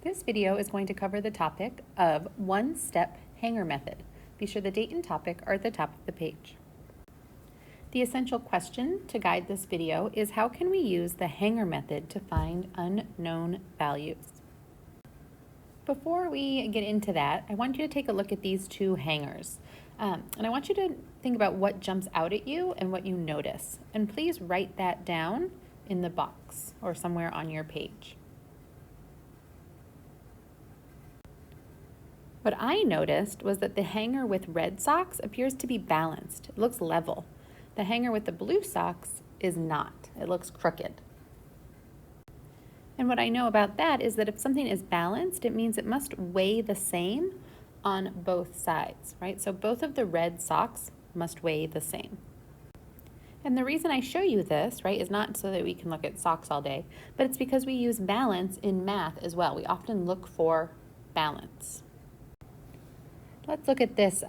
This video is going to cover the topic of one-step hanger method. Be sure the date and topic are at the top of the page. The essential question to guide this video is how can we use the hanger method to find unknown values? Before we get into that, I want you to take a look at these two hangers. And I want you to think about what jumps out at you and what you notice. And please write that down in the box or somewhere on your page. What I noticed was that the hanger with red socks appears to be balanced. It looks level. The hanger with the blue socks is not. It looks crooked. And what I know about that is that if something is balanced, it means it must weigh the same on both sides, right? So both of the red socks must weigh the same. And the reason I show you this, right, is not so that we can look at socks all day, but it's because we use balance in math as well. We often look for balance. Let's look at this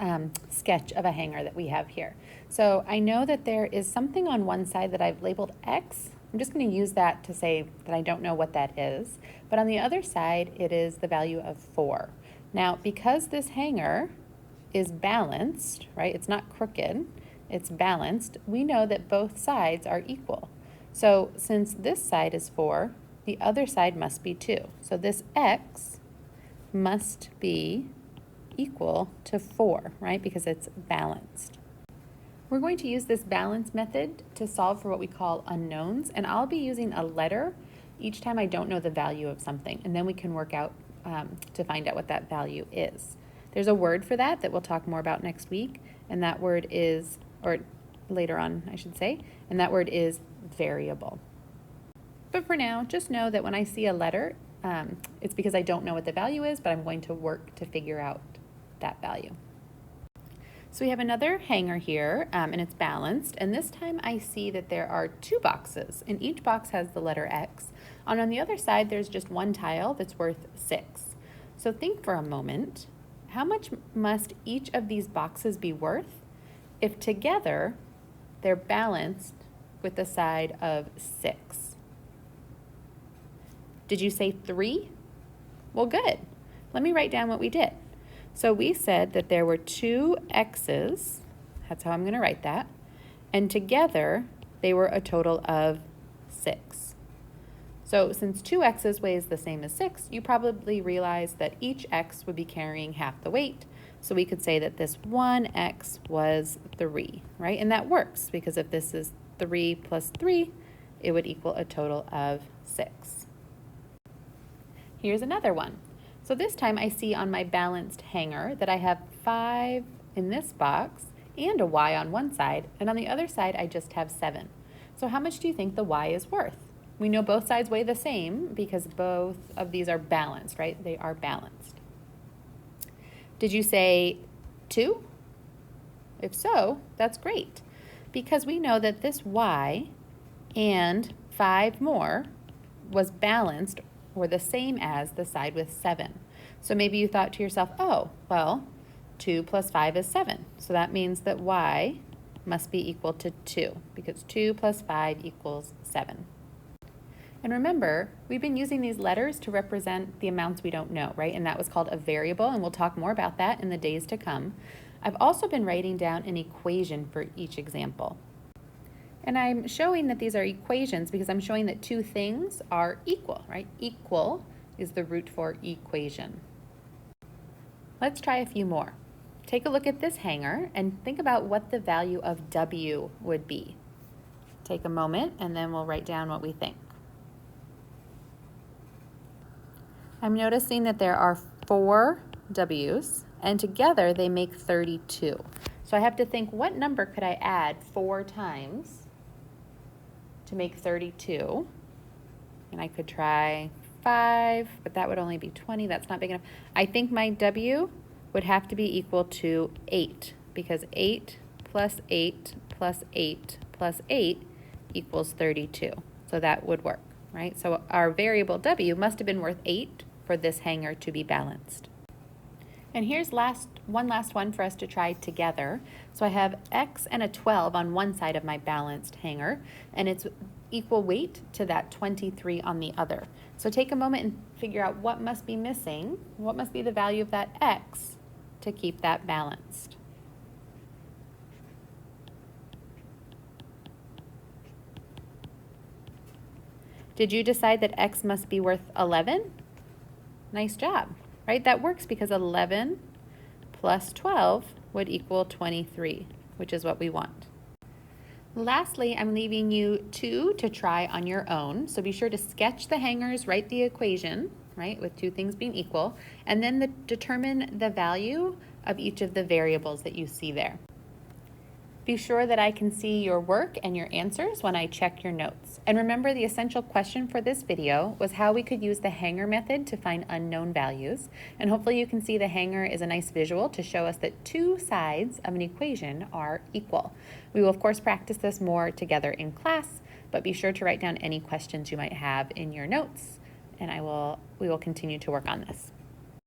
sketch of a hanger that we have here. So I know that there is something on one side that I've labeled X. I'm just going to use that to say that I don't know what that is. But on the other side, it is the value of 4. Now, because this hanger is balanced, right, it's not crooked, it's balanced, we know that both sides are equal. So since this side is 4, the other side must be 2. So this X must be equal to 4, right? Because it's balanced. We're going to use this balance method to solve for what we call unknowns, and I'll be using a letter each time I don't know the value of something, and then we can work out to find out what that value is. There's a word for that we'll talk more about next week, and that word is, or later on I should say, and that word is variable. But for now, just know that when I see a letter, it's because I don't know what the value is, but I'm going to work to figure out that value. So we have another hanger here, and it's balanced, and this time I see that there are 2 boxes, and each box has the letter X. And on the other side, there's just one tile that's worth 6. So think for a moment, how much must each of these boxes be worth if together they're balanced with the side of 6? Did you say 3? Well, good. Let me write down what we did. So we said that there were 2 X's, that's how I'm going to write that, and together they were a total of 6. So since 2 X's weighs the same as 6, you probably realize that each X would be carrying half the weight. So we could say that this one X was 3, right? And that works because if this is 3 plus 3, it would equal a total of 6. Here's another one. So this time I see on my balanced hanger that I have 5 in this box and a Y on one side, and on the other side I just have 7. So how much do you think the Y is worth? We know both sides weigh the same because both of these are balanced, right? They are balanced. Did you say 2? If so, that's great, because we know that this Y and 5 more was balanced or the same as the side with 7. So maybe you thought to yourself, oh, well, 2 plus 5 is 7. So that means that Y must be equal to 2 because 2 plus 5 equals 7. And remember, we've been using these letters to represent the amounts we don't know, right? And that was called a variable, and we'll talk more about that in the days to come. I've also been writing down an equation for each example. And I'm showing that these are equations because I'm showing that 2 things are equal, right? Equal is the root for equation. Let's try a few more. Take a look at this hanger and think about what the value of W would be. Take a moment and then we'll write down what we think. I'm noticing that there are 4 W's and together they make 32. So I have to think, what number could I add 4 times to make 32? And I could try 5, but that would only be 20. That's not big enough. I think my W would have to be equal to 8 because 8 plus 8 plus 8 plus 8 equals 32. So that would work, right? So our variable W must have been worth 8 for this hanger to be balanced. And here's one last one for us to try together. So I have X and a 12 on one side of my balanced hanger, and it's equal weight to that 23 on the other. So take a moment and figure out what must be missing, what must be the value of that x to keep that balanced. Did you decide that x must be worth 11? Nice job, right? That works because 11 plus 12 would equal 23, which is what we want. Lastly, I'm leaving you 2 to try on your own. So be sure to sketch the hangers, write the equation, right, with 2 things being equal, and then determine the value of each of the variables that you see there. Be sure that I can see your work and your answers when I check your notes. And remember, the essential question for this video was how we could use the hanger method to find unknown values. And hopefully you can see the hanger is a nice visual to show us that 2 sides of an equation are equal. We will of course practice this more together in class, but be sure to write down any questions you might have in your notes, and we will continue to work on this.